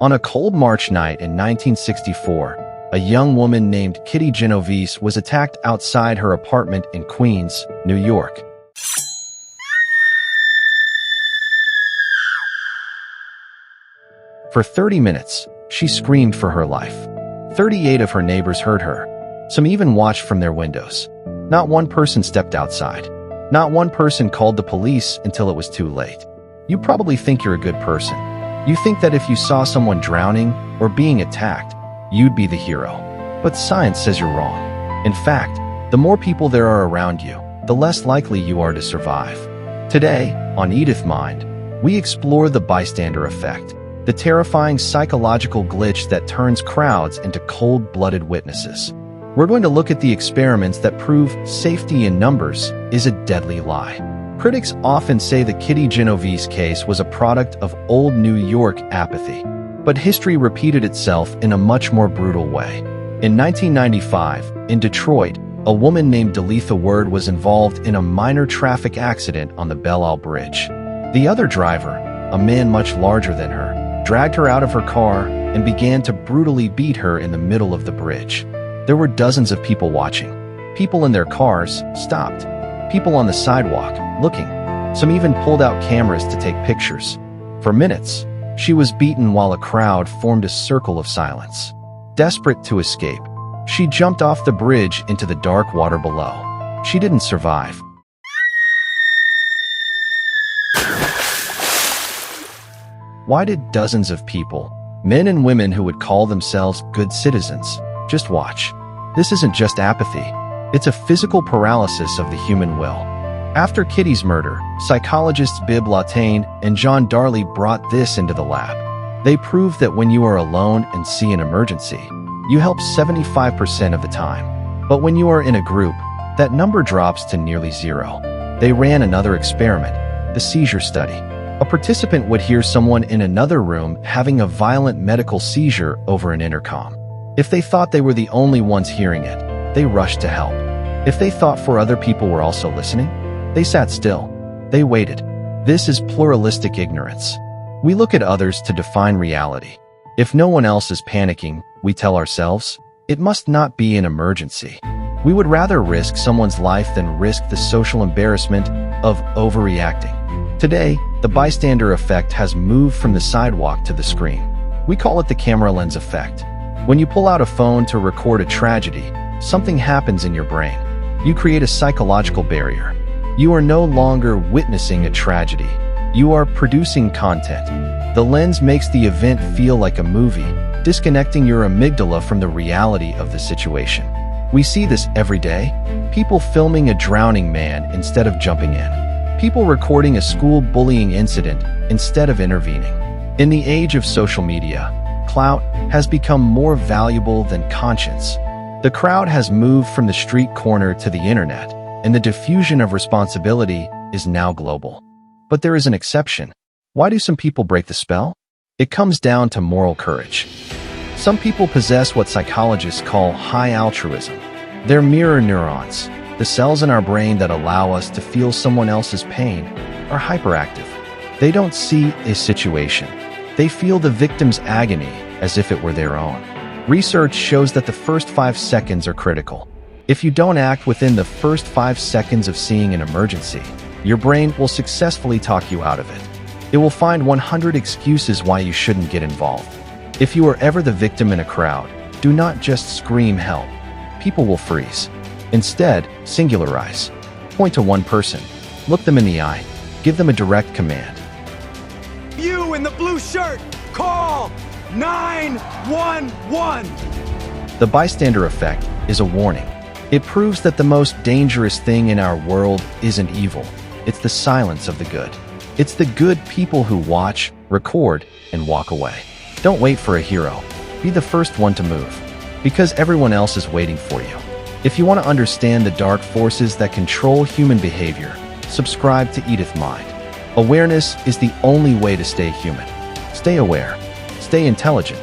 On a cold March night in 1964, a young woman named Kitty Genovese was attacked outside her apartment in Queens, New York. For 30 minutes, she screamed for her life. 38 of her neighbors heard her. Some even watched from their windows. Not one person stepped outside. Not one person called the police until it was too late. You probably think you're a good person. You think that if you saw someone drowning or being attacked, you'd be the hero. But science says you're wrong. In fact, the more people there are around you, the less likely you are to survive. Today, on EDITH Mind, we explore the bystander effect, the terrifying psychological glitch that turns crowds into cold-blooded witnesses. We're going to look at the experiments that prove safety in numbers is a deadly lie. Critics often say the Kitty Genovese case was a product of old New York apathy, but history repeated itself in a much more brutal way. In 1995, in Detroit, a woman named EDITH Mind was involved in a minor traffic accident on the Belle Isle Bridge. The other driver, a man much larger than her, dragged her out of her car and began to brutally beat her in the middle of the bridge. There were dozens of people watching. People in their cars stopped. People on the sidewalk looking. Some even pulled out cameras to take pictures. For minutes, she was beaten while a crowd formed a circle of silence. Desperate to escape, she jumped off the bridge into the dark water below. She didn't survive. Why did dozens of people, men and women who would call themselves good citizens, just watch? This isn't just apathy. It's a physical paralysis of the human will. After Kitty's murder, psychologists Bibb Lawtain and John Darley brought this into the lab. They proved that when you are alone and see an emergency, you help 75% of the time. But when you are in a group, that number drops to nearly zero. They ran another experiment, the seizure study. A participant would hear someone in another room having a violent medical seizure over an intercom. If they thought they were the only ones hearing it, they rushed to help. If they thought 4 other people were also listening, they sat still. They waited. This is pluralistic ignorance. We look at others to define reality. If no one else is panicking, we tell ourselves, it must not be an emergency. We would rather risk someone's life than risk the social embarrassment of overreacting. Today, the bystander effect has moved from the sidewalk to the screen. We call it the camera lens effect. When you pull out a phone to record a tragedy, something happens in your brain. You create a psychological barrier. You are no longer witnessing a tragedy. You are producing content. The lens makes the event feel like a movie, disconnecting your amygdala from the reality of the situation. We see this every day. People filming a drowning man instead of jumping in. People recording a school bullying incident instead of intervening. In the age of social media, clout has become more valuable than conscience. The crowd has moved from the street corner to the internet, and the diffusion of responsibility is now global. But there is an exception. Why do some people break the spell? It comes down to moral courage. Some people possess what psychologists call high altruism. They're mirror neurons. The cells in our brain that allow us to feel someone else's pain are hyperactive. They don't see a situation. They feel the victim's agony as if it were their own. Research shows that the first 5 seconds are critical. If you don't act within the first 5 seconds of seeing an emergency, your brain will successfully talk you out of it. It will find 100 excuses why you shouldn't get involved. If you are ever the victim in a crowd, do not just scream help. People will freeze. Instead, singularize. Point to one person. Look them in the eye. Give them a direct command. You in the blue shirt, call 911! The bystander effect is a warning. It proves that the most dangerous thing in our world isn't evil. It's the silence of the good. It's the good people who watch, record, and walk away. Don't wait for a hero. Be the first one to move, because everyone else is waiting for you. If you want to understand the dark forces that control human behavior, subscribe to EDITH Mind. Awareness is the only way to stay human. Stay aware. Stay intelligent.